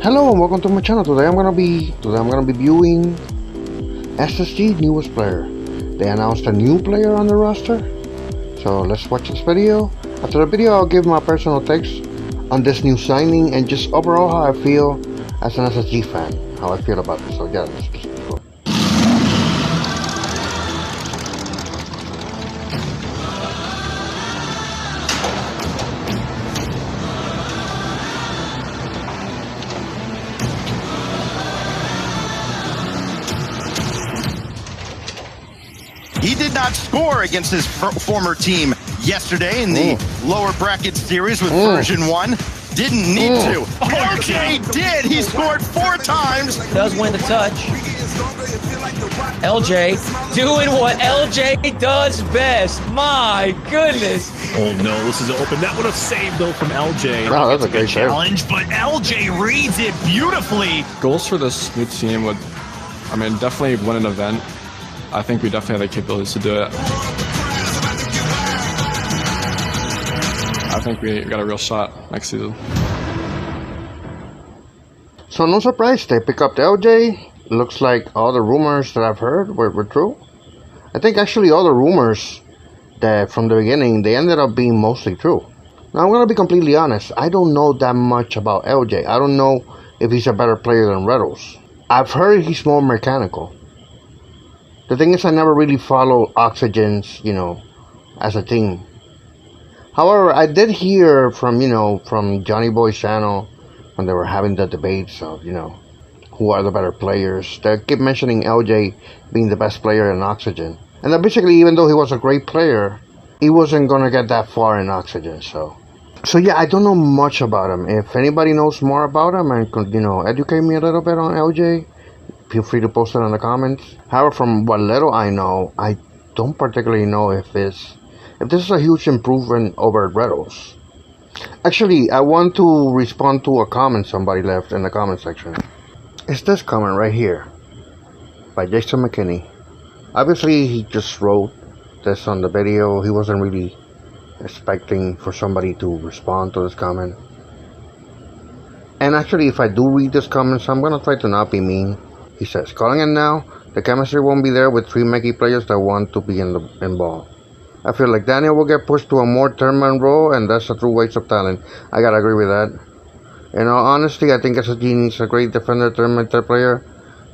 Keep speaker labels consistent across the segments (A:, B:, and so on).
A: Hello and welcome to my channel. Today I'm gonna be viewing SSG newest player. They announced a new player on the roster, so let's watch this video. After the video, I'll give my personal takes on this new signing and just overall how I feel as an SSG fan, how I feel about this. So yeah, let's go.
B: He did not score against his former team yesterday in the lower bracket series with version 1. Didn't need to. LJ did. He scored 4 times.
C: Does win the touch. LJ doing what LJ does best. My goodness.
D: Oh no, this is open. That would have saved though from LJ.
A: Wow, that's a great
D: challenge, but LJ reads it beautifully.
E: Goals for this new team would, definitely win an event. I think we definitely have the capabilities to do it. I think we got a real shot next season.
A: So no surprise, they pick up the LJ. Looks like all the rumors that I've heard were true. I think actually all the rumors that from the beginning, they ended up being mostly true. Now I'm going to be completely honest. I don't know that much about LJ. I don't know if he's a better player than Retals. I've heard he's more mechanical. The thing is, I never really followed Oxygen's, as a team. However, I did hear from, from Johnny Boy's channel when they were having the debates of, who are the better players. They keep mentioning LJ being the best player in Oxygen. And that basically, even though he was a great player, he wasn't going to get that far in Oxygen. So yeah, I don't know much about him. If anybody knows more about him and could, educate me a little bit on LJ, feel free to post it in the comments. However, from what little I know, I don't particularly know if this is a huge improvement over Retals. Actually, I want to respond to a comment somebody left in the comment section. It's this comment right here by Jason McKinney. Obviously, he just wrote this on the video. He wasn't really expecting for somebody to respond to this comment. And actually, if I do read this comment, so I'm going to try to not be mean. He says, calling it now, the chemistry won't be there with 3 Meki players that want to be involved. I feel like Daniel will get pushed to a more turnman role, and that's a true waste of talent. I gotta agree with that. In all honesty, I think SSG needs a great defender, turnman player,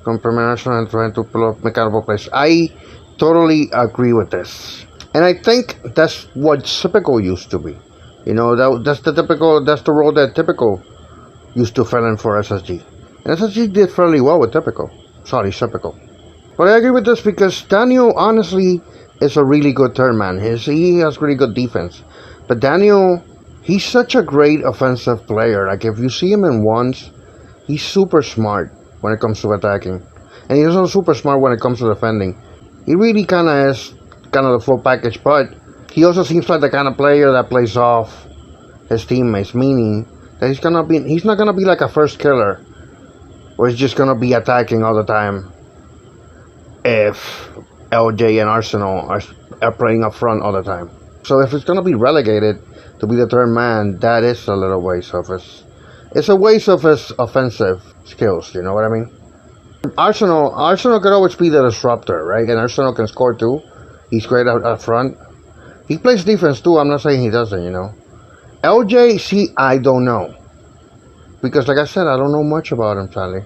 A: complementation, and trying to pull up mechanical plays. I totally agree with this. And I think that's what Typical used to be. That's the role that Typical used to fill in for SSG. And SSG did fairly well with Typical. But I agree with this because Daniel, honestly, is a really good turn man. He has really good defense. But Daniel, he's such a great offensive player. Like, if you see him in ones, he's super smart when it comes to attacking. And he's also super smart when it comes to defending. He really kind of is the full package. But he also seems like the kind of player that plays off his teammates. Meaning that he's not going to be like a first killer, or he's just going to be attacking all the time if LJ and Arsenal are playing up front all the time. So if it's going to be relegated to be the third man, that is a little waste of it's a waste of his offensive skills, you know what I mean? Arsenal could always be the disruptor, right? And Arsenal can score too. He's great up front. He plays defense too, I'm not saying he doesn't, LJ, I don't know. Because like I said, I don't know much about him, sadly.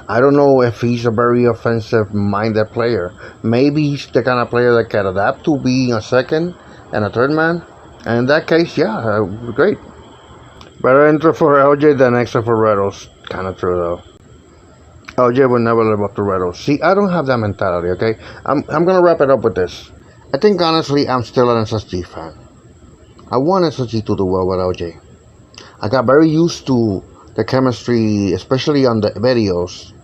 A: I don't know if he's a very offensive-minded player. Maybe he's the kind of player that can adapt to being a second and a third man. And in that case, yeah, great. Better enter for LJ than extra for Retals. Kind of true, though. LJ will never live up to Retals. See, I don't have that mentality, okay? I'm going to wrap it up with this. I think, honestly, I'm still an SSG fan. I want SSG to do well with LJ. I got very used to the chemistry, especially on the videos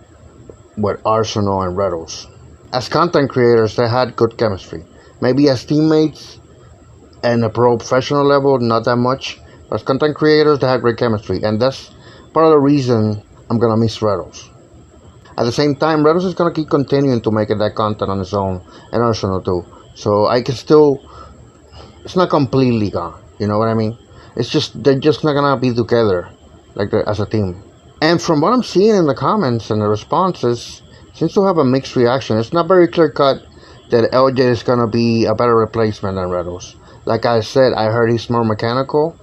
A: with Arsenal and Retals. As content creators, they had good chemistry. Maybe as teammates and a professional level, not that much. But as content creators, they had great chemistry. And that's part of the reason I'm going to miss Retals. At the same time, Retals is going to keep continuing to make that content on his own, and Arsenal too. So I can still, it's not completely gone. You know what I mean? It's just, they're just not going to be together. Like as a team. And from what I'm seeing in the comments and the responses, seems to have a mixed reaction. It's not very clear cut that LJ is going to be a better replacement than Retals. Like I said, I heard he's more mechanical.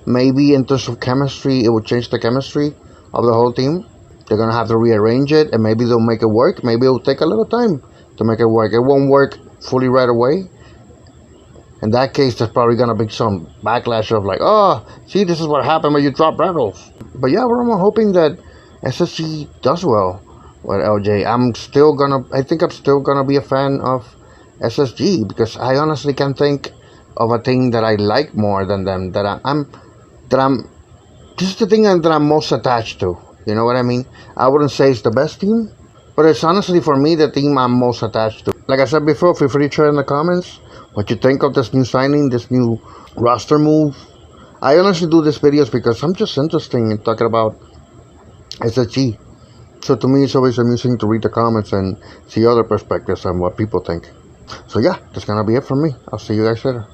A: Maybe in terms of chemistry, it would change the chemistry of the whole team. They're going to have to rearrange it, and maybe they'll make it work. Maybe it'll take a little time to make it work. It won't work fully right away. In that case, there's probably going to be some backlash of like, oh, see, this is what happened when you drop Retals. But yeah, I'm hoping that SSG does well with LJ. I think I'm still going to be a fan of SSG because I honestly can't think of a thing that I like more than them. This is the thing that I'm most attached to. You know what I mean? I wouldn't say it's the best team, but it's honestly for me the team I'm most attached to. Like I said before, feel free to share in the comments what you think of this new signing, this new roster move. I honestly do these videos because I'm just interested in talking about SSG. So to me, it's always amusing to read the comments and see other perspectives on what people think. So yeah, that's gonna be it from me. I'll see you guys later.